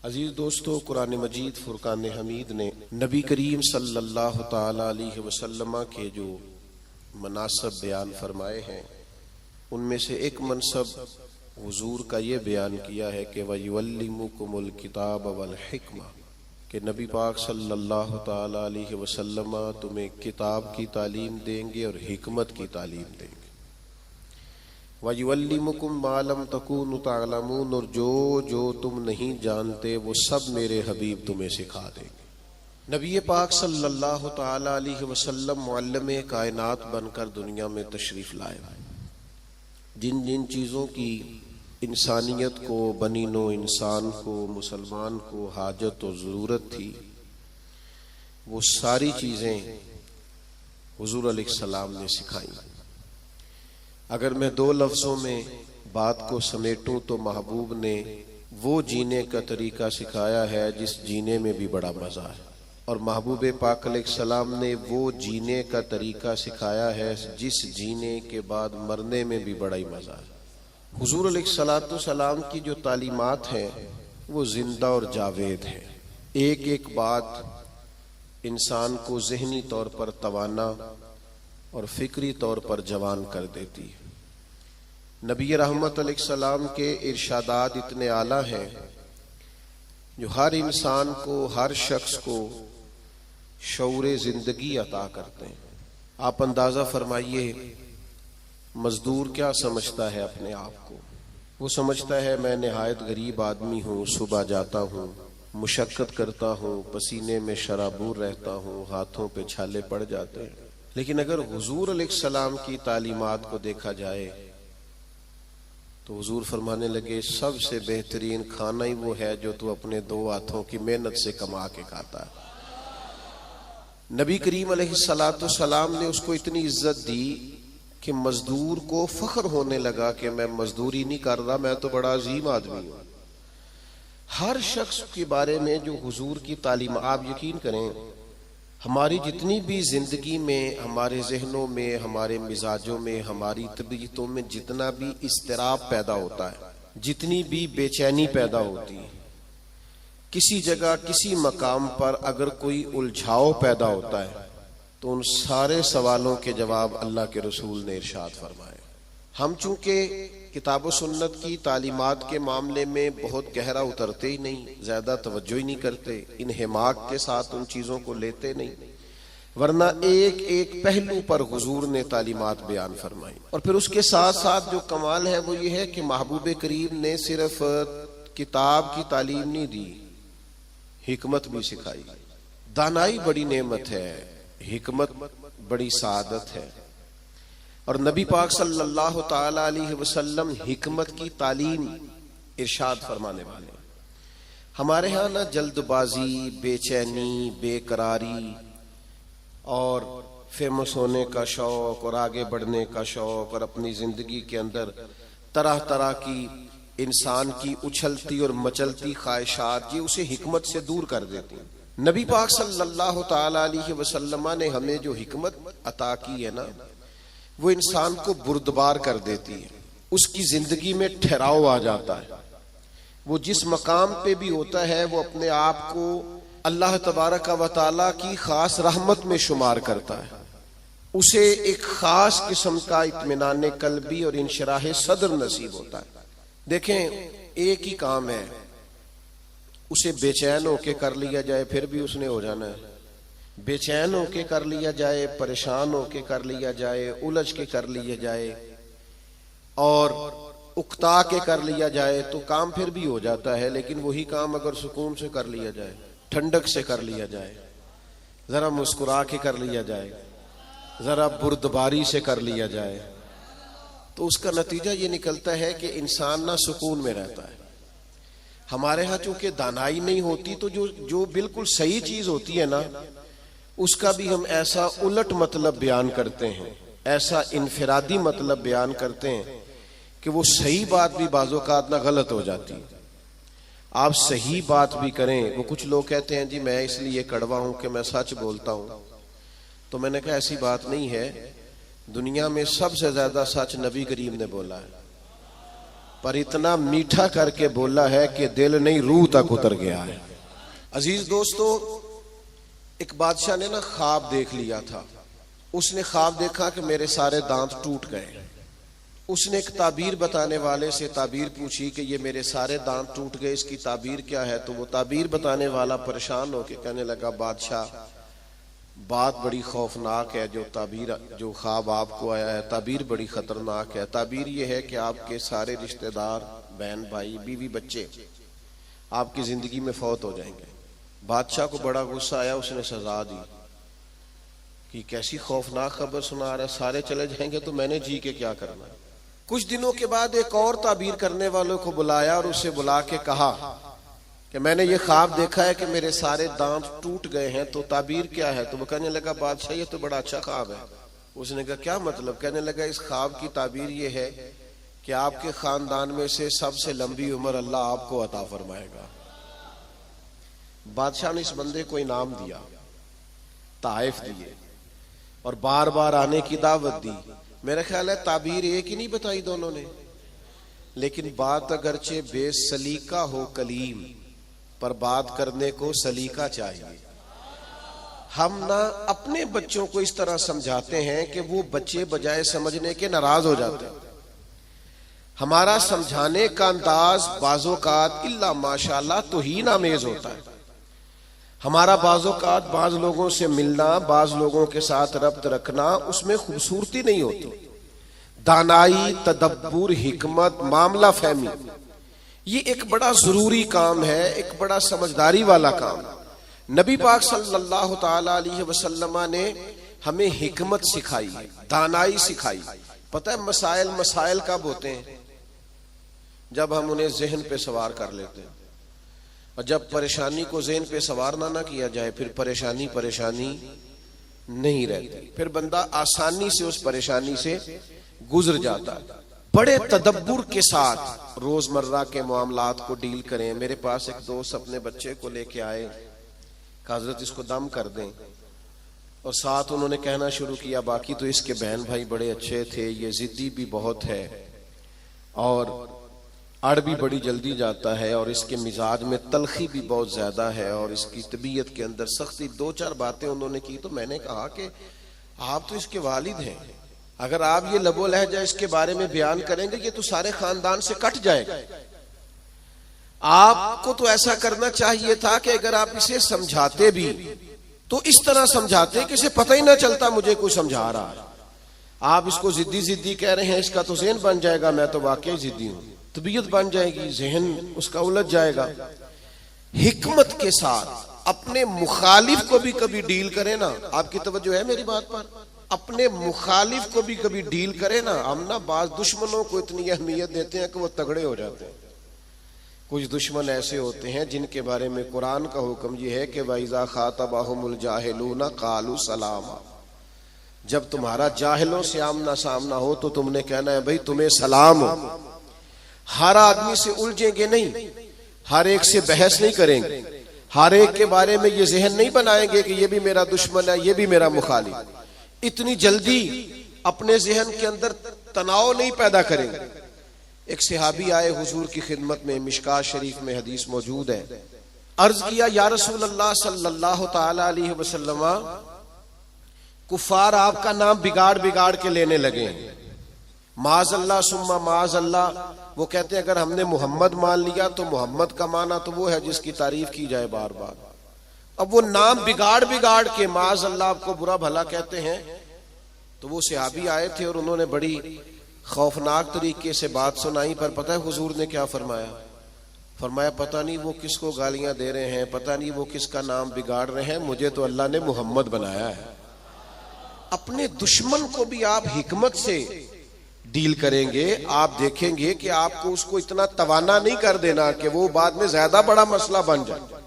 अजीज दोस्तों, कुरान मजीद फुरकान हमीद ने नबी करीम सल्लल्लाहु ताला अलैहि वसल्लम के जो मनासब बयान फरमाए हैं, उनमें से एक मनसब हुजूर का ये बयान किया है कि वयुअल्लिमुकुमुल किताब वल हिक्मा, कि नबी पाक सल्लल्लाहु ताला अलैहि वसल्लम तुम्हें किताब की तालीम देंगे और हिकमत की तालीम देंगे। वयुअल्लिमुकुम मा लम तकूनु तअलमून, और जो जो तुम नहीं जानते वो सब मेरे हबीब तुम्हें सिखा देंगे। नबी पाक सल्लल्लाहु ताला अलैहि वसल्लम मुअल्लिम कायनात बनकर दुनिया में तशरीफ लाए। जिन जिन चीज़ों की इंसानियत को, बनी नो इंसान को, मुसलमान को हाजत और ज़रूरत थी, वो सारी चीज़ें हुजूर अलैहिस्सलाम ने सिखाई। अगर मैं दो लफ्ज़ों में बात को समेटूं तो महबूब ने वो जीने का तरीका सिखाया है जिस जीने में भी बड़ा मज़ा है, और महबूब पाक अलैहिस्सलाम ने वो जीने का तरीका सिखाया है जिस जीने के बाद मरने में भी बड़ा ही मज़ा है। हुजूर अलैहिस्सलाम की जो तालीमात हैं वो जिंदा और जावेद है। एक एक बात इंसान को ज़हनी तौर पर तवाना और फिक्री तौर पर जवान कर देती है। नबी रहमत अलैहिस्सलाम के इरशादात इतने आला हैं जो हर इंसान को, हर शख्स को शऊरे जिंदगी अता करते हैं। आप अंदाजा फरमाइए, मजदूर क्या समझता है अपने आप को? वो समझता है मैं निहायत गरीब आदमी हूँ, सुबह जाता हूँ, मुशक्कत करता हूँ, पसीने में शराबूर रहता हूँ, हाथों पे छाले पड़ जाते हैं। लेकिन अगर हुजूर अलैहिस्सलाम की तालीमात को देखा जाए तो हुजूर फरमाने लगे, सबसे बेहतरीन खाना ही वो है जो तू अपने दो हाथों की मेहनत से कमा के खाता है। नबी करीम अलैहिस्सलाम ने उसको इतनी इज्जत दी कि मजदूर को फख्र होने लगा कि मैं मजदूरी नहीं कर रहा, मैं तो बड़ा अजीम आदमी हूं। हर शख्स के बारे में जो हुजूर की तालीम, आप यकीन करें, हमारी जितनी भी जिंदगी में, हमारे जहनों में, हमारे मिजाजों में, हमारी तबीयतों में जितना भी इस्तिराब पैदा होता है, जितनी भी बेचैनी पैदा होती है, किसी जगह किसी मकाम पर अगर कोई उलझाव पैदा होता है तो उन सारे सवालों के जवाब अल्लाह के रसूल ने इरशाद फरमाए। हम चूंकि किताब व सुन्नत की तालीमात के मामले में बहुत गहरा उतरते ही नहीं, ज्यादा तवज्जो ही नहीं करते, इन हिमाक के साथ उन चीजों को लेते नहीं, वरना एक एक पहलू पर हुजूर ने तालीमात बयान फरमाई। और फिर उसके साथ साथ जो कमाल है वो ये है कि महबूब करीम ने सिर्फ किताब की तालीम नहीं दी, हिकमत भी सिखाई। दानाई बड़ी नेमत है, हिकमत बड़ी सादत है, और नबी पाक सल्लल्लाहु ताला अलैहि वसल्लम हिकमत की तालीम इरशाद फरमाने वाले। हमारे यहाँ ना जल्दबाजी, बेचैनी, बेकरारी और फेमस होने का शौक और आगे बढ़ने का शौक और अपनी जिंदगी के अंदर तरह तरह की इंसान की उछलती और मचलती ख्वाहिशात, ये उसे हिकमत से दूर कर देती हैं। नबी पाक सल्लल्लाहु ताला अलैहि वसल्लम ने हमें जो हिकमत अता की है ना, वो इंसान को बुर्दबार कर देती है, उसकी जिंदगी में ठहराव आ जाता है। वो जिस मकाम पे भी होता है वो अपने आप को अल्लाह तबारक व तआला की खास रहमत में शुमार करता है। उसे एक खास किस्म का इत्मीनान कल्बी और इंशराह सदर नसीब होता है। देखें, एक ही काम है, उसे बेचैन होके कर लिया जाए फिर भी उसने हो जाना है, बेचैन होके कर लिया जाए, परेशान होके कर लिया जाए, उलझ के कर लिया जाए और उकता के कर लिया जाए तो काम फिर भी हो जाता है। लेकिन वही काम अगर सुकून से कर लिया जाए, ठंडक से कर लिया जाए, जरा मुस्कुरा के कर लिया जाए, जरा बुर्दबारी से कर लिया जाए, तो उसका नतीजा ये निकलता है कि इंसान ना सुकून में रहता है। हमारे यहाँ चूंकि दानाई नहीं होती तो जो बिल्कुल सही चीज होती है ना, उसका भी हम ऐसा उलट मतलब बयान करते हैं, ऐसा इनफिरादी मतलब बयान करते हैं कि वो सही बात भी बाज़-औक़ात ना गलत हो जाती है। आप सही बात भी करें, वो कुछ लोग कहते हैं जी मैं इसलिए कड़वा हूं कि मैं सच बोलता हूं, तो मैंने कहा ऐसी बात नहीं है। दुनिया में सबसे ज्यादा सच नबी करीम ने बोला है। पर इतना मीठा करके बोला है कि दिल नहीं रूह तक उतर गया है। अजीज दोस्तों, एक बादशाह ने ना ख्वाब देख लिया था। उसने ख्वाब देखा कि मेरे सारे दांत टूट गए। उसने एक ताबीर बताने वाले से ताबीर पूछी कि ये मेरे सारे दांत टूट गए, इसकी ताबीर क्या है। तो वो ताबीर बताने वाला परेशान होकर कहने लगा, बादशाह बात बड़ी खौफनाक है, जो ख्वाब आपको आया है ताबीर बड़ी खतरनाक है। ताबीर ये है कि आपके सारे रिश्तेदार, बहन भाई, बीवी, बच्चे आपकी जिंदगी में फौत हो जाएंगे। बादशाह को बड़ा गुस्सा आया, उसने सजा दी कि कैसी खौफनाक खबर सुना रहा है, सारे चले जाएंगे तो मैंने जी के क्या करना है। कुछ दिनों के बाद एक और ताबीर करने वालों को बुलाया और उसे बुला के कहा कि मैंने ये ख्वाब देखा है कि मेरे सारे दांत टूट गए हैं, तो ताबीर क्या है। तो वो कहने लगा, बादशाह ये तो बड़ा अच्छा ख्वाब है। उसने कहा क्या मतलब। कहने लगा, इस ख्वाब की ताबीर ये है कि आपके खानदान में से सबसे लंबी उम्र अल्लाह आपको अता फरमाएगा। बादशाह ने इस बंदे को इनाम दिया, ताइफ दिए और बार बार आने की दावत दी। मेरा ख्याल है ताबीर एक ही नहीं बताई दोनों ने, लेकिन बात अगरचे बेसलीका हो कलीम, पर बात करने को सलीका चाहिए। हम ना अपने बच्चों को इस तरह समझाते हैं कि वो बच्चे बजाय समझने के नाराज हो जाते हैं। हमारा समझाने का अंदाज बाज़ोकात इल्ला माशाअल्लाह तौहीन आमेज होता है। हमारा बाज़ोकात बाज लोगों से मिलना, बाज लोगों के साथ रब्त रखना, उसमें खूबसूरती नहीं होती। दानाई, तदब्बुर, हिकमत, मामला फहमी, ये एक बड़ा जरूरी काम है, एक बड़ा समझदारी वाला काम। नबी पाक सल्लल्लाहु ताला अलैहि वसल्लम ने हमें हिकमत सिखाई, दानाई सिखाई। पता है मसाइल कब होते हैं? जब हम उन्हें जहन पे सवार कर लेते हैं। और जब परेशानी को ज़हन पे सवार ना किया जाए, फिर परेशानी नहीं रहती, फिर बंदा आसानी से उस परेशानी से गुजर जाता है। बड़े तदब्बुर के साथ रोजमर्रा के मामलात को डील करें। मेरे पास एक दोस्त अपने बच्चे को लेके आए, हजरत इसको दम कर दें, और साथ उन्होंने कहना शुरू किया, बाकी तो इसके बहन भाई बड़े अच्छे थे, ये जिद्दी भी बहुत है और अड़ भी बड़ी जल्दी जाता है, और इसके मिजाज में तलखी भी बहुत ज्यादा है, और इसकी तबीयत के अंदर सख्ती। दो चार बातें उन्होंने की। तो मैंने कहा कि आप तो इसके वालिद हैं, अगर आप ये लबो लहजा इसके बारे में बयान करेंगे ये तो सारे खानदान से कट जाएगा। आपको तो ऐसा करना चाहिए था कि अगर आप इसे समझाते भी तो इस तरह समझाते कि इसे पता ही ना चलता मुझे कोई समझा रहा है। आप इसको जिद्दी कह रहे हैं, इसका तो ज़हन बन जाएगा, मैं तो वाकई जिद्दी हूं, तबीयत बन जाएगी, जहन उसका उलझ जाएगा। हिकमत के साथ अपने मुखालिफ को भी कभी डील करें ना। आपकी तवज्जो है मेरी बात पर? अपने मुखालिफ को भी कभी डील करे ना। हम ना बाज दुश्मनों को इतनी अहमियत देते हैं कि वो तगड़े हो जाते हैं। कुछ दुश्मन ऐसे होते हैं जिनके बारे में कुरान का हुक्म ये है कि वइज़ा खातबहुमुल जाहिलूना कालू सलामा। जब तुम्हारा जाहिलों से आमना सामना हो तो तुमने कहना है भाई तुम्हें सलाम हो। हर आदमी से उलझेंगे नहीं, हर एक से बहस नहीं करेंगे, हर एक के बारे में ये जहन नहीं बनाएंगे कि ये भी मेरा दुश्मन है, ये भी मेरा मुखालिफ। इतनी जल्दी अपने जहन के अंदर तनाव नहीं पैदा करेंगे। एक सहाबी आए हुजूर की खिदमत में, मिशकात शरीफ में हदीस मौजूद है। अर्ज किया, या रसूल अल्लाह सल्लल्लाहु ताला अलैहि वसल्लम, कुफार आपका नाम बिगाड़ के लेने लगे हैं, माज़अल्लाह सुम्मा माज़अल्लाह। वो कहते हैं अगर हमने मोहम्मद मान लिया तो मोहम्मद का माना तो वो है जिसकी तारीफ की जाए बार बार। अब वो नाम बिगाड़ के माज़अल्लाह आपको बुरा भला कहते हैं। तो वो सहाबी आए थे और उन्होंने बड़ी खौफनाक तरीके से बात सुनाई। पर पता है हुजूर ने क्या फरमाया? फरमाया पता नहीं वो किसको गालियां दे रहे हैं, पता नहीं वो किसका नाम बिगाड़ रहे हैं, मुझे तो अल्लाह ने मोहम्मद बनाया है। अपने दुश्मन को भी आप हिकमत से डील करेंगे, आप देखेंगे कि आपको उसको इतना तवाना नहीं कर देना कि वो बाद में ज्यादा बड़ा मसला बन जाए।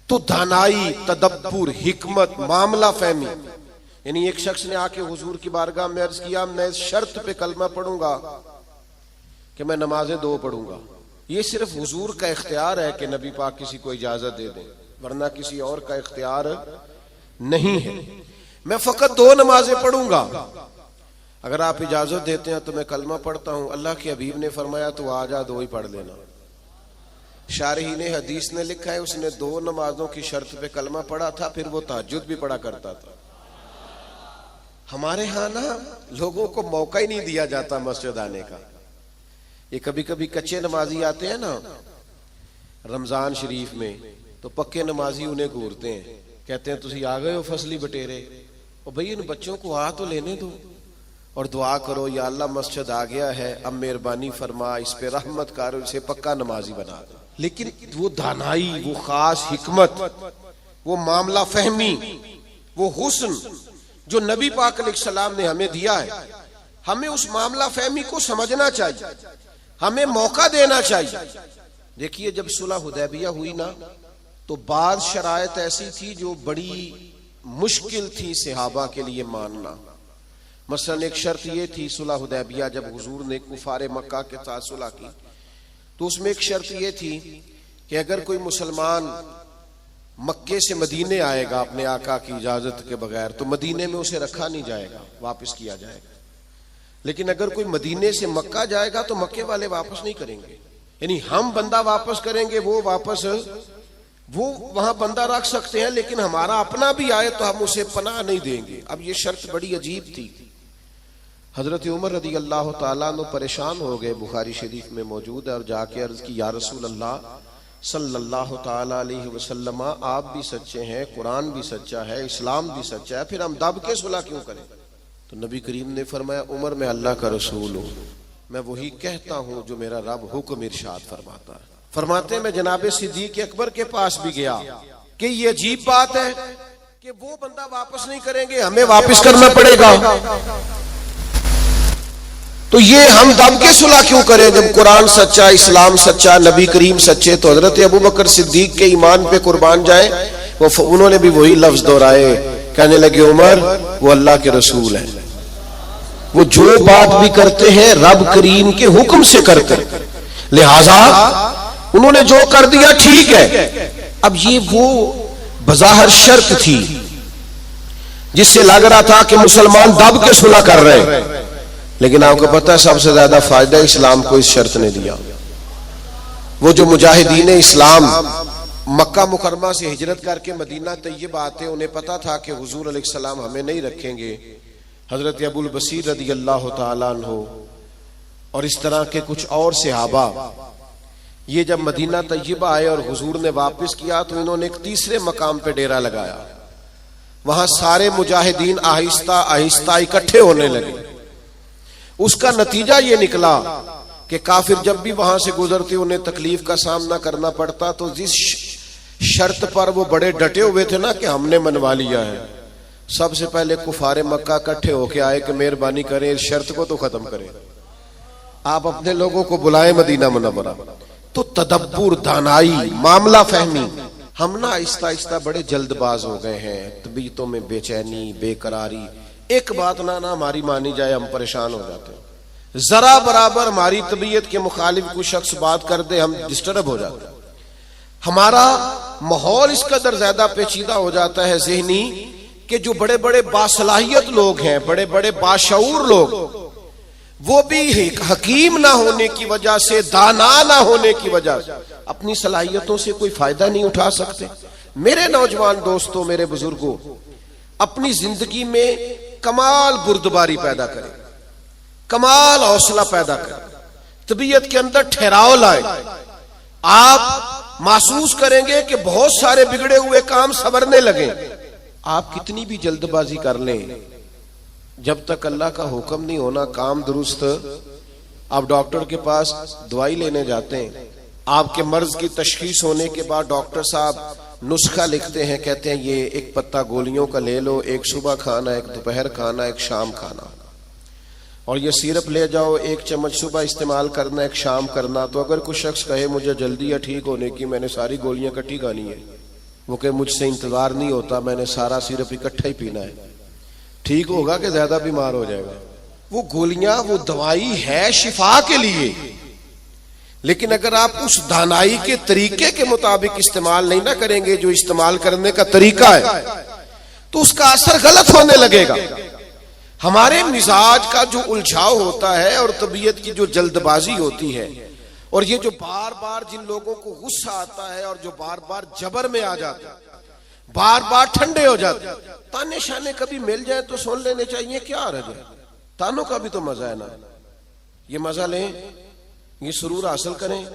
तो दानाई, तदब्बुर, हिकमत, मामला फहमी। यानी एक शख्स ने आके हुजूर की बारगाह में अर्ज किया, मैं इस शर्त पे कलमा पढ़ूंगा कि मैं नमाजें 2 पढ़ूंगा। ये सिर्फ हुजूर का इख्तियार है कि नबी पाक किसी को इजाजत दे दें, वरना किसी और का इख्तियार नहीं है। मैं फकत 2 नमाजें पढ़ूंगा। अगर आप इजाजत देते हैं तो मैं कलमा पढ़ता हूं। अल्लाह के हबीब ने फरमाया तो आजा दो ही पढ़ लेना। शारहीन हदीस ने लिखा है उसने 2 नमाजों की शर्त पे कलमा पढ़ा था, फिर वो तहज्जुद भी पढ़ा करता था। हमारे यहाँ ना लोगों को मौका ही नहीं दिया जाता मस्जिद आने का। ये कभी कभी कच्चे नमाजी आते हैं ना रमजान शरीफ में, तो पक्के नमाजी उन्हें घूरते हैं, कहते हैं तुसी आ गए हो फसली बटेरे, और भाई इन बच्चों को आ तो लेने दो और दुआ करो या अल्लाह मस्जिद आ गया है, अब मेहरबानी फरमा, इस पे रहमत कर, इसे पक्का नमाजी बना दो। लेकिन वो दानाई, वो खास हिकमत, वो मामला फहमी, वो हुस्न जो नबी पाक अलैहिस्सलाम ने हमें दिया है, हमें उस मामला फहमी को समझना चाहिए, हमें मौका देना चाहिए। देखिए जब सुलह हुदैबिया हुई ना, तो बाद शरायत ऐसी थी जो बड़ी मुश्किल थी सहाबा के लिए मानना। मसलन एक शर्त ये थी सुलह हुदैबिया, जब हुजूर ने कुफारे मक्का के साथ सुलह की, तो उसमें एक शर्त ये थी कि अगर कोई मुसलमान मक्के से मदीने आएगा अपने आका की इजाजत के बगैर, तो मदीने में उसे रखा नहीं जाएगा, वापस किया जाएगा। लेकिन अगर कोई मदीने से मक्का जाएगा तो मक्के वाले वापस नहीं करेंगे, यानी हम बंदा वापस करेंगे, वो वहां बंदा रख सकते हैं, लेकिन हमारा अपना भी आए तो हम उसे पनाह नहीं देंगे। अब ये शर्त बड़ी अजीब थी। हजरत उमर रदी अल्लाह ताला अन्हु परेशान हो गए, बुखारी शरीफ में मौजूद है, और जाके अर्ज की या रसूल अल्लाह सल्लल्लाहु ताला अलैहि वसल्लम, आप भी सच्चे हैं, कुरान भी सच्चा है, इस्लाम भी सच्चा है, फिर हम दब के सुलह क्यों करें? तो नबी करीम ने फरमाया उमर मैं अल्लाह का रसूल हूं, मैं वही कहता हूं जो मेरा रब हुक्म इरशाद फरमाता है। फरमाते मैं जनाबे सिद्दीक अकबर के पास भी गया कि ये अजीब बात है कि वो बंदा वापस नहीं करेंगे, हमें वापस करना पड़ेगा, तो ये हम दब के सुलह क्यों करें जब कुरान सच्चा, इस्लाम सच्चा, नबी करीम सच्चे। तो हजरत अबू बकर सिद्दीक के ईमान पे कुर्बान जाए, उन्होंने भी वही लफ्ज दोहराए, कहने लगे उमर वो अल्लाह के रसूल है, वो जो बात भी करते हैं रब करीम के हुक्म से करते हैं, लिहाजा उन्होंने जो कर दिया ठीक है। अब ये वो बज़ाहिर शर्त थी जिससे लग रहा था कि मुसलमान दब के सुलह कर रहे हैं, लेकिन आपको पता है सबसे ज्यादा फायदा इस्लाम को इस शर्त ने दिया। वो जो मुजाहिदीन इस्लाम मक्का मुकरमा से हिजरत करके मदीना तैयब आते, उन्हें पता था कि हुजूर अलैहिस्सलाम हमें नहीं रखेंगे। हजरत अबुल बसीर रदी अल्लाह ताला अन्हु और इस तरह के कुछ और सहाबा, ये जब मदीना तैयबा आए और हुजूर ने वापस किया, तो इन्होंने एक तीसरे मकाम पे डेरा लगाया। वहां सारे मुजाहिदीन आहिस्ता आहिस्ता इकट्ठे होने लगे। उसका नतीजा ये निकला कि काफिर जब भी वहां से गुजरते उन्हें तकलीफ का सामना करना पड़ता, तो जिस शर्त पर वो बड़े डटे हुए थे ना कि हमने मनवा लिया है, सबसे पहले कुफारे मक्का इकट्ठे होके आए कि मेहरबानी करें इस शर्त को तो खत्म करें, आप अपने लोगों को बुलाएं मदीना मुनव्वरा। तो तदब्बुर, दानाई, मामला फहमी, हम ना आहिस्ता आहिस्ता बड़े जल्दबाज हो गए हैं, तबीयतों में बेचैनी, बेकरारी, एक बात ना हमारी मानी जाए हम परेशान हो जाते हैं, जरा बराबर हमारी तबीयत के मुखालिफ कोई शख्स बात कर दे हम डिस्टर्ब हो जाते हैं, हमारा माहौल इस कदर ज्यादा पेचीदा हो जाता है ज़हनी कि जो बड़े बड़े बासलाहियत लोग हैं, बड़े बड़े बाशऊर लोग, वो भी हकीम ना होने की वजह से, दाना ना होने की वजह से अपनी सलाहियतों से कोई फायदा नहीं उठा सकते। मेरे नौजवान दोस्तों, मेरे बुजुर्गों, अपनी जिंदगी में कमाल बुर्दबारी पैदा करें, कमाल हौसला पैदा करें, तबीयत के अंदर ठहराव लाए। आप महसूस करेंगे कि बहुत सारे बिगड़े हुए काम संवरने लगे। आप कितनी भी जल्दबाजी कर लें, जब तक अल्लाह का हुक्म नहीं होना काम दुरुस्त, आप डॉक्टर के पास दवाई लेने जाते हैं, आपके मर्ज की तशखीस होने के बाद डॉक्टर साहब नुस्खा लिखते हैं, कहते हैं ये एक पत्ता गोलियों का ले लो, एक सुबह खाना, एक दोपहर खाना, एक शाम खाना, और ये सिरप ले जाओ, एक चम्मच सुबह इस्तेमाल करना, एक शाम करना। तो अगर कुछ शख्स कहे मुझे जल्दी है ठीक होने की, मैंने सारी गोलियां इकट्ठी खानी है, वो कहे मुझसे इंतजार नहीं होता, मैंने सारा सिरप इकट्ठा ही पीना है, ठीक होगा कि ज्यादा बीमार हो जाएगा? वो गोलियां, वो दवाई है शिफा के लिए, लेकिन अगर आप उस दानाई के तरीके के मुताबिक इस्तेमाल नहीं ना करेंगे जो इस्तेमाल करने का तरीका है, तो उसका असर गलत होने लगेगा। हमारे मिजाज का जो उलझाव होता है और तबीयत की जो जल्दबाजी होती है, और ये जो बार बार जिन लोगों को गुस्सा आता है और जो बार बार जबर में आ जाते हैं, बार बार ठंडे हो जाते हैं, ताने शाने कभी मिल जाए तो सुन लेने चाहिए, क्या हर्ज है? तानों का भी तो मजा है ना, ये मजा लें, ये सुरूर हासिल करें।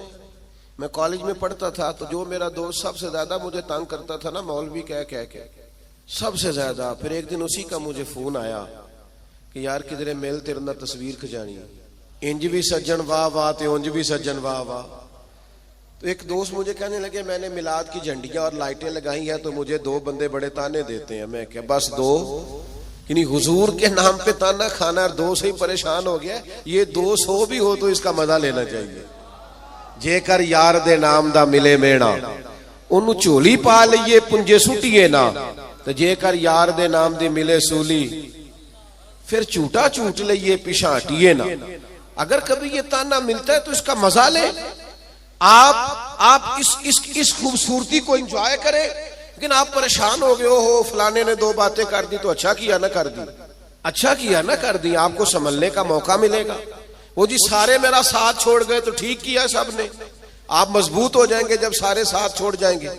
मैं कॉलेज में पढ़ता था तो जो मेरा दोस्त सबसे ज्यादा मुझे तंग करता था ना, मौलवी कह कह के सबसे ज्यादा, फिर एक दिन उसी का मुझे फोन आया कि यार किधरे मिल तेरे ना तस्वीर खिंचानी, इंज भी सज्जन वाह वाह ते उंज भी सज्जन वाह वाह। तो एक दोस्त मुझे कहने लगे मैंने मिलाद की झंडियां और लाइटें लगाई हैं तो मुझे 2 बंदे बड़े ताने देते हैं। मैं क्या बस 2 यानी हुजूर के नाम पे ताना खाना, और 2 से ही परेशान हो गया, ये 200 भी हो तो इसका मजा लेना चाहिए। जेकर यार दे नाम दा मिले मेणा, उन्हों झोली पा लीए पुंजे सुटिए ना, तो जेकर यार दे नाम दी मिले सूली, फिर झूठा झूठ लीए पिछाटिए ना। अगर कभी ये ताना मिलता है तो इसका मजा ले, आप इस खूबसूरती को एंजॉय करें। लेकिन आप परेशान हो गए हो फलाने ने 2 बातें कर दी तो अच्छा किया ना कर दी, अच्छा किया ना कर दी, आपको संभलने का मौका मिलेगा। वो जी सारे मेरा साथ छोड़ गए तो ठीक किया सबने, आप मजबूत हो जाएंगे जब सारे साथ छोड़ जाएंगे।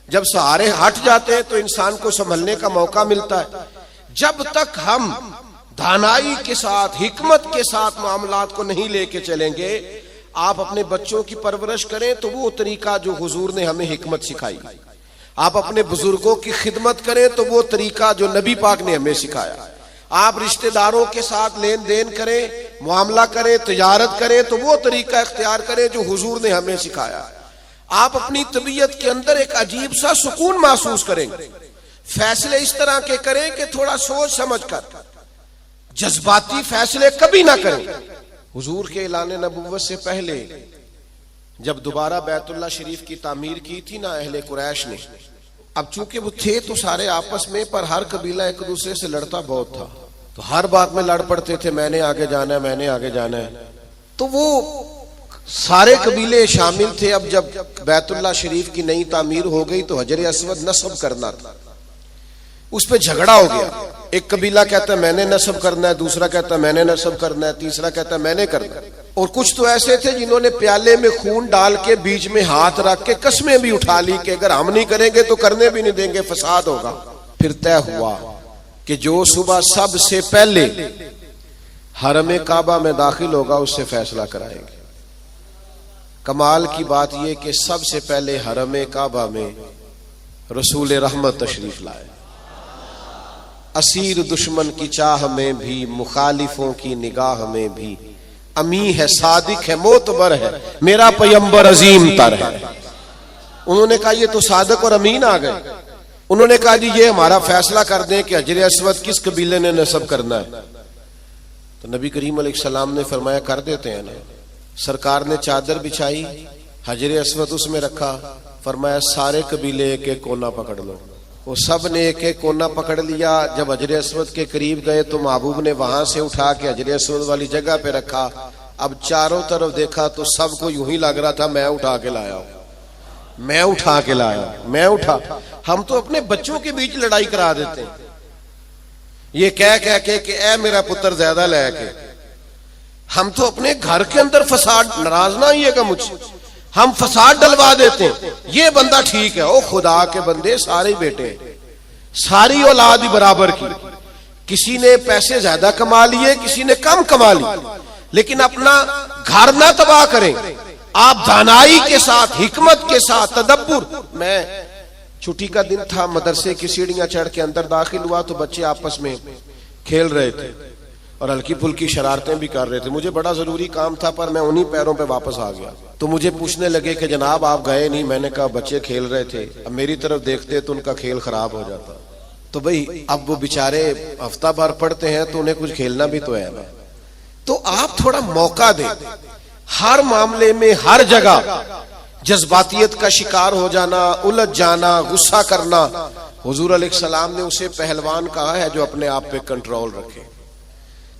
जब सहारे हट जाते हैं तो इंसान को संभलने का मौका मिलता है। जब तक हम दानाई के साथ, हिकमत के साथ मामलात को नहीं लेके चलेंगे, आप अपने बच्चों की परवरिश करें तो वो तरीका जो हुजूर ने हमें हिकमत सिखाई, आप अपने बुजुर्गों की खिदमत करें तो वो तरीका जो नबी पाक ने हमें सिखाया, आप रिश्तेदारों के साथ लेन देन करें, मामला करें, तिजारत करें तो वो तरीका इख्तियार करें जो हुजूर ने हमें सिखाया। आप अपनी तबीयत के अंदर एक अजीब सा सुकून महसूस करेंगे। फैसले इस तरह के करें कि थोड़ा सोच समझ कर, जज्बाती फैसले कभी ना करें। हुजूर के ऐलान नबुव्वत से पहले जब दोबारा बैतुल्लाह शरीफ की तामीर की थी ना अहले कुरैश ने, अब चूंकि वो थे तो सारे आपस में, पर हर कबीला एक दूसरे से लड़ता बहुत था, तो हर बात में लड़ पड़ते थे, मैंने आगे जाना है, मैंने आगे जाना है। तो वो सारे कबीले शामिल थे। अब जब बैतुल्लाह शरीफ की नई तामीर हो गई तो हजर अस्वद नस्ब करना था, उस पर झगड़ा हो गया। एक कबीला कहता है मैंने नस्ब करना है, दूसरा कहता है मैंने नस्ब करना है, तीसरा कहता है मैंने करना है। और कुछ तो ऐसे थे जिन्होंने प्याले में खून डाल के बीच में हाथ रख के कस्में भी उठा ली कि अगर हम नहीं करेंगे तो करने भी नहीं देंगे, फसाद होगा। फिर तय हुआ कि जो सुबह सबसे पहले हरम काबा में दाखिल होगा उससे फैसला कराएंगे। कमाल की बात यह कि सबसे पहले हरम काबा में रसूल रहमत तशरीफ लाए। असीर दुश्मन की चाह में भी, मुखालिफों की निगाह में भी, अमी है, सादिक है, मोतबर है, मेरा पैगंबर अजीम तर है। उन्होंने कहा ये तो सादिक और अमीन आ गए। उन्होंने कहा जी ये हमारा फैसला कर दें कि हजर अस्वद किस कबीले ने नस्ब करना है। तो नबी करीम अलैहिस्सलाम ने फरमाया कर देते हैं ना। सरकार ने चादर बिछाई, हजर अस्वद उसमें रखा, फरमाया सारे कबीले एक एक कोना पकड़ लो। वो सब ने एक एक कोना पकड़ लिया। जब हजर अस्वद के करीब गए तो महबूब ने वहां से उठा के हजर अस्वद वाली जगह पे रखा। अब चारों तरफ देखा तो सबको यूं ही लग रहा था मैं उठा के लाया हूं, मैं उठा के लाया, मैं उठा। हम तो अपने बच्चों के बीच लड़ाई करा देते हैं, ये कह कह के कि ए मेरा पुत्र ज्यादा लेके। हम तो अपने घर के अंदर फसाद, नाराज ना आइएगा मुझसे, हम फसाद डलवा देते हैं। ये बंदा ठीक है, ओ खुदा के बंदे सारे बेटे, सारी औलाद ही बराबर की। किसी ने पैसे ज्यादा कमा लिए, किसी ने कम कमा लिए, लेकिन अपना घर ना तबाह करें। आप दानाई के साथ, हिकमत के साथ, तदब्बुर। मैं छुट्टी का दिन था, मदरसे की सीढ़ियां चढ़ के अंदर दाखिल हुआ तो बच्चे आपस में खेल रहे थे और हल्की फुल्की शरारतें भी कर रहे थे। मुझे बड़ा जरूरी काम था पर मैं उन्हीं पैरों पे वापस आ गया। तो मुझे पूछने लगे कि जनाब आप गए नहीं। मैंने कहा बच्चे खेल रहे थे। अब मेरी तरफ देखते तो उनका खेल खराब हो जाता। तो भाई अब वो बेचारे हफ्ता भर पढ़ते हैं तो उन्हें कुछ खेलना भी तो है ना। तो आप थोड़ा मौका दें। हर मामले में, हर जगह जज्बातियत का शिकार हो जाना, उलझ जाना, गुस्सा करना, हुजूर अलैहिस्सलाम ने उसे पहलवान कहा है जो अपने आप पे कंट्रोल रखे।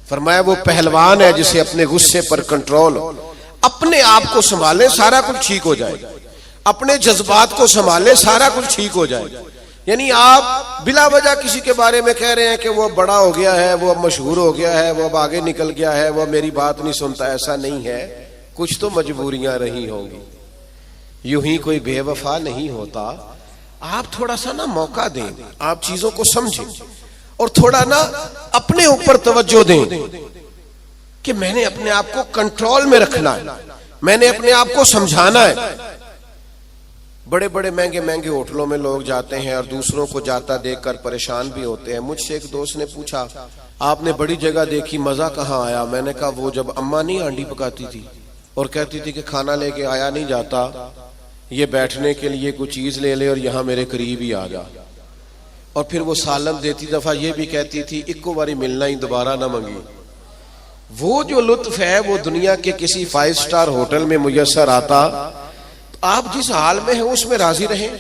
फरमाया वो पहलवान है जिसे अपने गुस्से पर कंट्रोल, अपने आप को संभाले सारा कुछ ठीक हो जाएगा। अपने जज्बात को संभाले सारा कुछ ठीक हो जाएगा। यानी आप बिला वजह किसी के बारे में कह रहे हैं कि वो बड़ा हो गया है, वो अब मशहूर हो गया है, वो अब आगे निकल गया है, वो मेरी बात नहीं सुनता, ऐसा नहीं है। कुछ तो मजबूरियां रही होंगी, यूं ही कोई बेवफा नहीं होता। आप थोड़ा सा ना मौका दें, आप चीजों को समझें और थोड़ा ना अपने ऊपर तवज्जो दें कि मैंने अपने आप को कंट्रोल में रखना है, मैंने अपने आप को समझाना है। बड़े बड़े महंगे महंगे होटलों में लोग जाते हैं और दूसरों को जाता देखकर परेशान भी होते हैं। मुझसे एक दोस्त ने पूछा, आपने बड़ी जगह देखी, मजा कहाँ आया? मैंने कहा वो जब अम्मा नहीं आंडी पकाती थी और कहती थी कि खाना लेके आया नहीं जाता, ये बैठने के लिए कुछ चीज ले ले और यहाँ मेरे करीब ही आ जा। और फिर वो सालन देती दफा ये भी कहती थी, इक्को बारी मिलना ही दोबारा ना मंगी। वो जो लुत्फ है वो दुनिया के किसी 5 स्टार होटल में मुयस्सर आता। आप जिस हाल में हैं उसमें राजी रहें,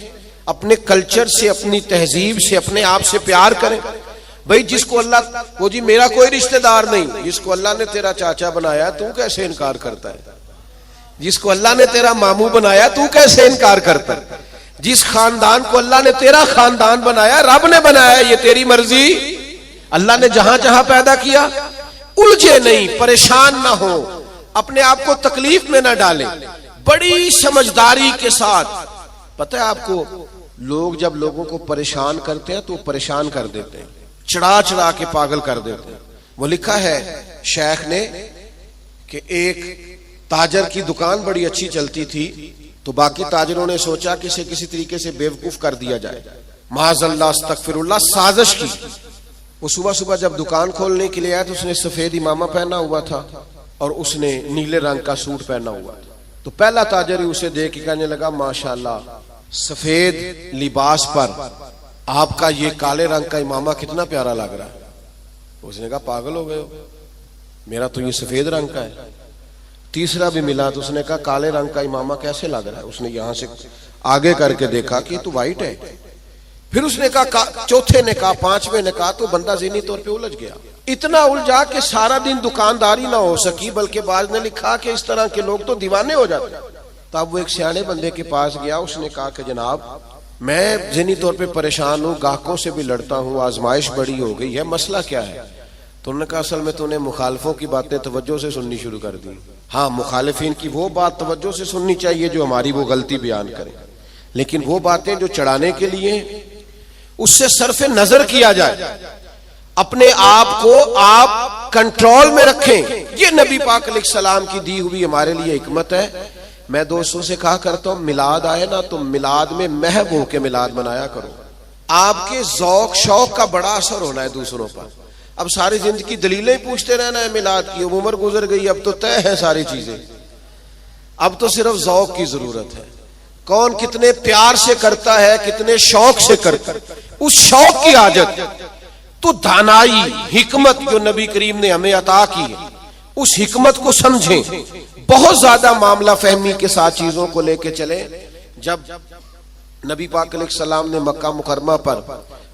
अपने कल्चर से, अपनी तहजीब से, अपने आप से प्यार करें। भाई जिसको अल्लाह, वो जी मेरा कोई रिश्तेदार नहीं, जिसको अल्लाह ने तेरा चाचा बनाया तू कैसे इनकार करता है? जिसको अल्लाह ने तेरा मामू बनाया तू कैसे इनकार करता है? जिस खानदान को अल्लाह ने तेरा खानदान बनाया, रब ने बनाया, ये तेरी मर्जी। अल्लाह ने जहां जहां पैदा किया, उलझे नहीं, परेशान ना हो, अपने आप को तकलीफ में ना डालें, बड़ी समझदारी के साथ। पता है आपको, लोग जब लोगों को परेशान करते हैं तो परेशान कर देते हैं, चढ़ा चढ़ा के पागल कर देते हैं। वो लिखा है शेख ने कि एक ताजर की दुकान बड़ी अच्छी चलती थी, तो बाकी ताजरों ने सोचा कि इसे किसी तरीके से बेवकूफ कर दिया जाए, माज़अल्लाह अस्तगफिरुल्लाह, साजिश की। वो सुबह सुबह जब दुकान खोलने के लिए आया तो उसने सफेद इमामा पहना हुआ था और उसने नीले रंग का सूट पहना हुआ था। तो पहला ताजर ही उसे देख के कहने लगा, माशाल्लाह, सफेद लिबास पर आपका ये काले रंग का इमामा कितना प्यारा लग रहा है। उसने कहा, पागल हो गए हो, मेरा तो ये सफेद रंग का है। तीसरा भी मिला तो उसने कहा, काले रंग का इमामा कैसे लग रहा है? उसने यहां से आगे करके देखा कि तो वाइट है। फिर उसने कहा, चौथे ने कहा, पांचवें ने कहा, तो बंदा ज़हनी तौर पे उलझ गया। इतना उलझा कि सारा दिन दुकानदारी ना हो सकी, बल्कि बाद ने लिखा कि इस तरह के लोग तो दीवाने हो जाते। तब वो एक सियाने बंदे के पास गया, उसने कहा कि जनाब मैं ज़हनी तौर पे परेशान हूँ, ग्राहकों से भी लड़ता हूँ, आजमाइश बड़ी हो गई है, मसला क्या है? तो उन्होंने कहा, असल में तूने मुखालिफों की बातें तवज्जो से सुननी शुरू कर दी। हाँ, मुखालिफिन की वो बात तवज्जो से सुननी चाहिए जो हमारी वो गलती बयान करे, लेकिन वो बातें जो चढ़ाने के लिए उससे सरफे नजर किया जाए। अपने आप को आप कंट्रोल में रखें, ये नबी पाक अलैहिस्सलाम की दी हुई हमारे लिए हिकमत है। मैं दोस्तों से कहा करता हूं, मिलाद आए ना तो मिलाद में महब हो के मिलाद मनाया करो। आपके ज़ौक शौक का बड़ा असर होना है दूसरों पर। अब सारी जिंदगी दलीलें पूछते रहना है मिलाद की, उम्र गुजर गई, अब तो तय है सारी चीजें, अब तो सिर्फ ज़ौक की जरूरत है। कौन कितने प्यार से करता है, कितने शौक से करता है, उस शौक की आदत तो दानाई हिकमत जो नबी करीम ने हमें अता की है, उस हिकमत को समझें। बहुत ज्यादा मामला फहमी के साथ चीजों को लेके चले। जब नबी पाक अलैहिस्सलाम ने मक्का मुकरमा पर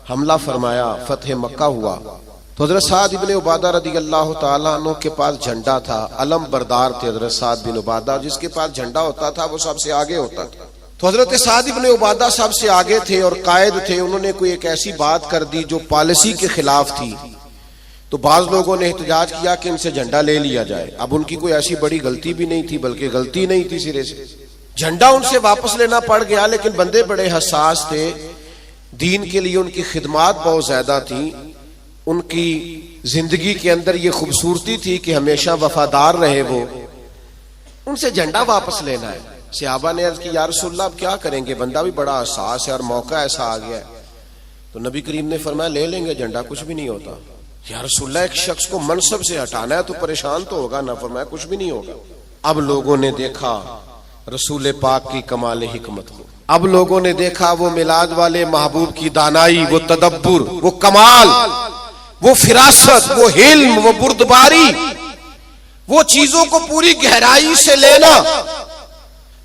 हमला फरमाया, फतह मक्का हुआ, तो हजरत साद इब्ने उबादा रदी अल्लाह ताला अन्हु के पास झंडा था, अलम बरदार थे हजरत साद बिन उबादा, जिसके पास झंडा होता था वो सबसे आगे होता था। तो हजरत साद इब्ने उबादा सबसे आगे थे और कायद थे। उन्होंने कोई एक ऐसी बात कर दी जो पॉलिसी के खिलाफ थी, तो बाज लोगों ने एहतजाज किया कि इनसे झंडा ले लिया जाए। अब उनकी कोई ऐसी बड़ी गलती भी नहीं थी, बल्कि गलती नहीं थी सिरे से, झंडा उनसे वापस लेना पड़ गया। लेकिन बंदे बड़े हसास थे, दीन के लिए उनकी खिदमात बहुत ज्यादा थी, उनकी जिंदगी के अंदर ये खूबसूरती थी कि हमेशा वफादार रहे वो। उनसे झंडा वापस लेना है। सहाबा ने अर्ज की, या रसूलल्लाह अब क्या करेंगे, बंदा भी बड़ा हसास है और मौका ऐसा आ गया है। तो नबी करीम ने फरमाया, ले लेंगे झंडा, कुछ भी नहीं होता। या रसूलल्लाह एक शख्स को मनसब से हटाना है तो परेशान तो होगा ना। फरमाया, कुछ भी नहीं होगा। अब लोगों ने देखा रसूल पाक की कमाल हिकमत को, अब लोगों ने देखा वो मिलाद वाले महबूब की दानाई, वो तदब्बुर, वो कमाल, वो फिरासत, वो हिल्म, वो बुर्दबारी, वो चीजों को पूरी गहराई से लेना।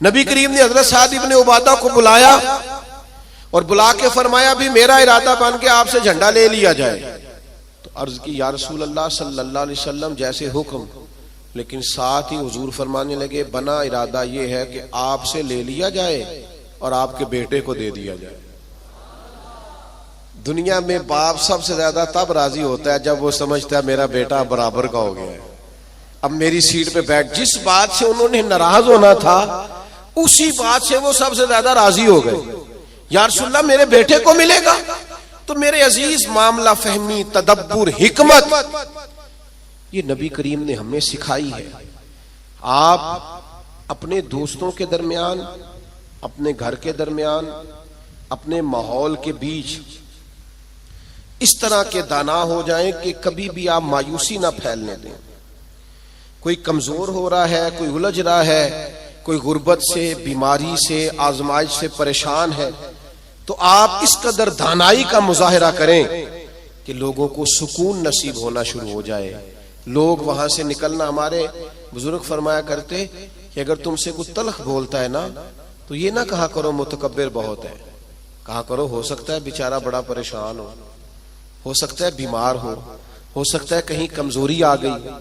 नबी करीम ने हजरत साद इब्ने उबादा को बुलाया और बुला के फरमाया, भी मेरा इरादा बन के आपसे झंडा ले लिया जाए। तो अर्ज की, या रसूल अल्लाह सल्लल्लाहु अलैहि वसल्लम जैसे हुक्म, लेकिन साथ ही हुजूर फरमाने लगे, बना इरादा ये है कि आपसे ले लिया जाए और आपके बेटे को दे दिया जाए। दुनिया में बाप सबसे ज्यादा तब राजी होता है जब वो समझता है मेरा बेटा बराबर का हो गया है, अब मेरी सीट पे बैठ। जिस बात से उन्होंने नाराज होना था उसी बात से वो सबसे ज्यादा राजी हो गए। या रसूलल्लाह मेरे बेटे को मिलेगा। तो मेरे अजीज, मामला फहमी, तदब्बुर, हिकमत ये नबी करीम ने हमें सिखाई है। आप अपने दोस्तों के दरमियान, अपने घर के दरमियान, अपने माहौल के बीच इस तरह के दाना हो जाएं कि कभी भी आप मायूसी ना फैलने दें। कोई कमजोर हो रहा है, कोई उलझ रहा है, कोई गुर्बत से, बीमारी से, आजमाइश से परेशान है, तो आप इस कदर दानाई का मुजाहिरा करें कि लोगों को सुकून नसीब होना शुरू हो जाए। लोग वहां से निकलना, हमारे बुजुर्ग फरमाया करते कि अगर तुमसे कुछ तलख बोलता है ना तो ये ना कहा करो मुतकब्बिर बहुत है, कहा करो हो सकता है बेचारा बड़ा परेशान हो सकता है बीमार हो सकता है कहीं कमजोरी आ गई।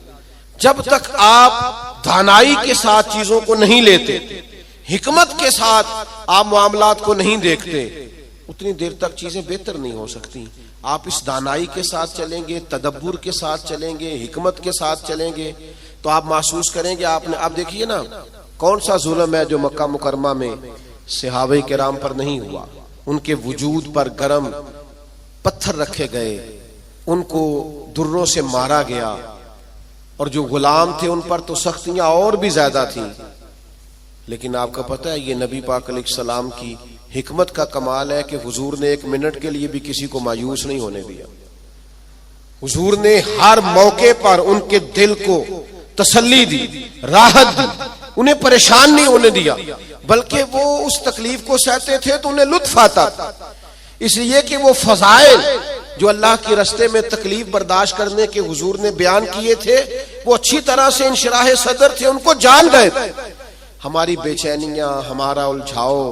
जब तक आप दानाई के साथ चीजों को नहीं लेते, हिकमत के साथ आप मामलात को नहीं देखते, उतनी देर तक चीजें बेहतर नहीं हो सकती। आप इस दानाई के साथ चलेंगे, तदब्बुर के साथ चलेंगे, हिकमत के साथ चलेंगे, तो आप महसूस करेंगे आपने। आप देखिए ना, कौन सा जुल्म है जो मक्का मुकरमा में सहाबा किराम पर नहीं हुआ। उनके वजूद पर गरम पत्थर रखे गए, उनको दुर्रों से मारा गया, और जो गुलाम थे उन पर तो सख्तियां और भी ज्यादा थी। लेकिन आपको पता है ये नबी पाक अलैहिस्सलाम की हिकमत का कमाल है कि हुजूर ने एक मिनट के लिए भी किसी को मायूस नहीं होने दिया। हुजूर ने हर मौके पर उनके दिल को तसल्ली दी, राहत दी, उन्हें परेशान नहीं होने दिया, बल्कि वो उस तकलीफ को सहते थे तो उन्हें लुत्फ आता था। इसलिए कि वो फजाइल जो अल्लाह के रास्ते में तकलीफ बर्दाश्त करने के हुजूर ने बयान किए थे, वो अच्छी तरह से इंशराह सदर थे, उनको जान गए थे। हमारी बेचैनियां, हमारा उलझाओ,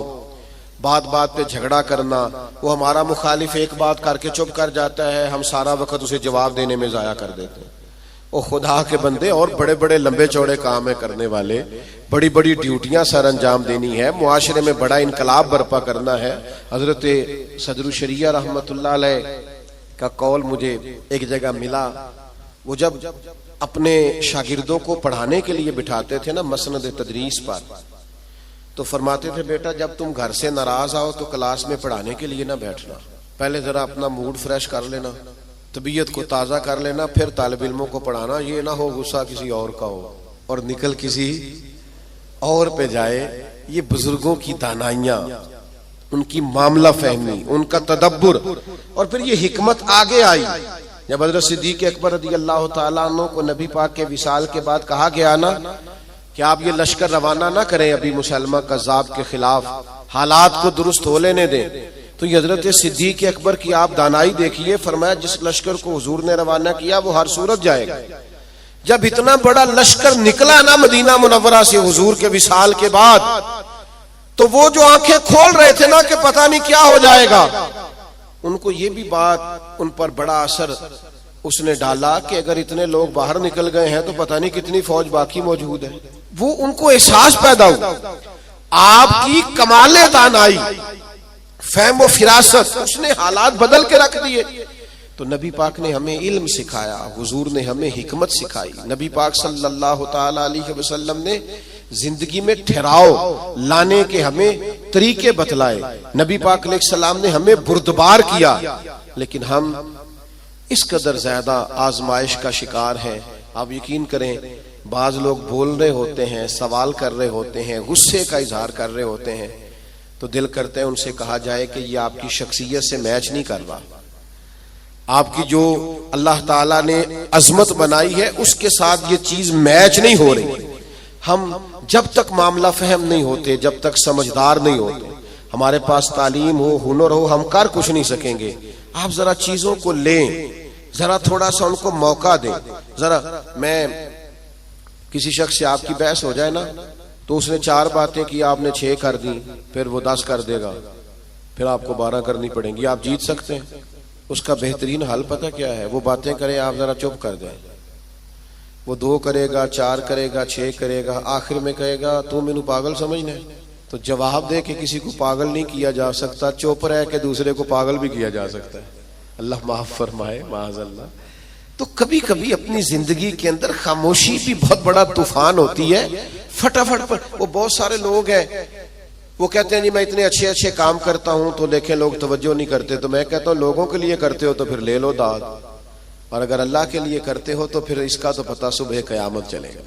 बात बात पे झगड़ा करना, वो हमारा मुखालिफ एक बात करके चुप कर जाता है, हम सारा वक्त उसे जवाब देने में जाया कर देते हैं। ओ खुदा के बंदे, और बड़े बड़े लंबे चौड़े काम है करने वाले, बड़ी बड़ी ड्यूटियां सर अंजाम देनी है, मुआशरे में बड़ा इनकलाब बर्पा करना है। हजरत सदरुल शरिया रहमतुल्लाह अलैह का कौल मुझे एक जगह मिला। वो जब अपने शागिर्दों को पढ़ाने के लिए बिठाते थे ना मसनद तदरीस पर, तो फरमाते थे बेटा जब तुम घर से नाराज आओ तो क्लास में पढ़ाने के लिए ना बैठना, पहले जरा अपना मूड फ्रेश कर लेना, तबीयत को ताजा कर लेना, फिर तालिब इल्मों को पढ़ाना। ये ना हो गुस्सा किसी और का हो और निकल किसी और पे जाए। ये बुजुर्गों की दानाइयां, उनकी मामला फहमी, उनका तदब्बुर, और फिर ये हिकमत आगे आई। जब हज़रत सिद्दीक़ अकबर रज़ी अल्लाह तआला अन्हु को नबी पाक के विसाल के बाद कहा गया ना कि आप ये लश्कर रवाना ना करें अभी मुसलमा कज़्ज़ाब के खिलाफ, हालात को दुरुस्त हो लेने दें, तो हज़रत सिद्दीक़ अकबर की आप दानाई देखिए। फरमाया जिस लश्कर को हुजूर ने रवाना किया वो हर सूरत जाएगा। जब इतना बड़ा लश्कर निकला ना मदीना मुनव्वरा से हुजूर के विसाल के बाद, तो वो जो आंखें खोल रहे थे ना कि पता नहीं क्या हो जाएगा, उनको ये भी बात उन पर बड़ा असर उसने डाला कि अगर इतने लोग बाहर निकल गए हैं तो पता नहीं कितनी फौज बाकी मौजूद है। वो उनको एहसास पैदा हुआ। आपकी कमाले दानाई, फहम व फिरासत, उसने हालात बदल के रख दिए। तो नबी पाक ने हमें इल्म सिखाया, हुजूर ने हमें हिकमत सिखाई। नबी पाक सल्लल्लाहु ताला अलैहि वसल्लम ने जिंदगी में ठहराव लाने के हमें तरीके बतलाए। नबी पाक अलैहिस्सलाम ने हमें बुर्दबार किया, लेकिन हम इस कदर ज्यादा आजमाइश का शिकार है। आप यकीन करें, बाज लोग बोल रहे होते हैं, सवाल कर रहे होते हैं, गुस्से का इजहार कर रहे होते हैं, तो दिल करता है उनसे कहा जाए कि ये आपकी शख्सियत से मैच नहीं कर रहा, आपकी जो अल्लाह ताला ने अजमत बनाई है उसके साथ ये चीज मैच नहीं हो रही। हम जब तक मामला फहम नहीं होते, जब तक समझदार नहीं होते, हमारे पास तालीम हो, हुनर हो, हम कर कुछ नहीं सकेंगे। आप जरा चीजों को लें, जरा थोड़ा सा उनको मौका दें। जरा मैं किसी शख्स से आपकी बहस हो जाए ना, तो उसने 4 बातें की, आपने 6 कर दी, फिर वो 10 कर देगा, फिर आपको 12 करनी पड़ेंगी। आप जीत सकते हैं। उसका बेहतरीन हल पता क्या है? वो बातें करे, आप जरा चुप कर दें। वो 2 करेगा, 4 करेगा, 6 करेगा, आखिर में कहेगा तू मैनू पागल समझना है, तो जवाब दे कि किसी को पागल नहीं किया जा सकता, चुप रह के दूसरे को पागल भी किया जा सकता है। अल्लाह माफ फरमाए, माअज़ल्लाह। तो कभी कभी अपनी जिंदगी के अंदर खामोशी भी बहुत बड़ा तूफान होती है। फटाफट पर वो बहुत सारे लोग हैं, वो कहते हैं जी मैं इतने अच्छे अच्छे काम करता हूं तो देखें लोग तवज्जो नहीं करते। तो मैं कहता हूं लोगों के लिए करते हो तो फिर ले लो दाद, और अगर अल्लाह के लिए करते हो तो फिर इसका तो पता सुबह कयामत चलेगा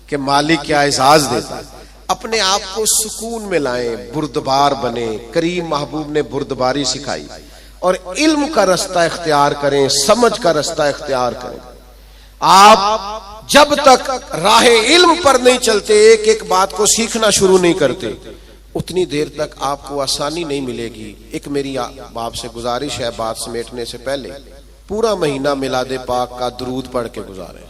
कि मालिक क्या एजाज देता है। अपने आप को सुकून में लाएं, बुर्दबार बने। करीम महबूब ने बुर्दबारी सिखाई, और इल्म का रास्ता इख्तियार करें, समझ का रास्ता इख्तियार करें। आप जब तक राह इल्म पर नहीं चलते, एक एक बात को सीखना शुरू नहीं करते, उतनी देर तक आपको आसानी नहीं मिलेगी। एक मेरी आपसे गुजारिश है, बात समेटने से पहले पूरा महीना मिलादे पाक का दुरूद पढ़ के गुजारें।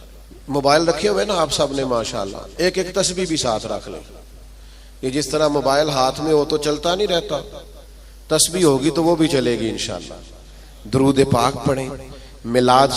मोबाइल रखे हुए ना आप सब ने माशाल्लाह, एक एक तस्बीह भी साथ रख लें। ये जिस तरह मोबाइल हाथ में हो तो चलता नहीं रहता, तस्बीह होगी तो वो भी चलेगी इंशाअल्लाह। दुरूद पाक पढ़ें, मिलाद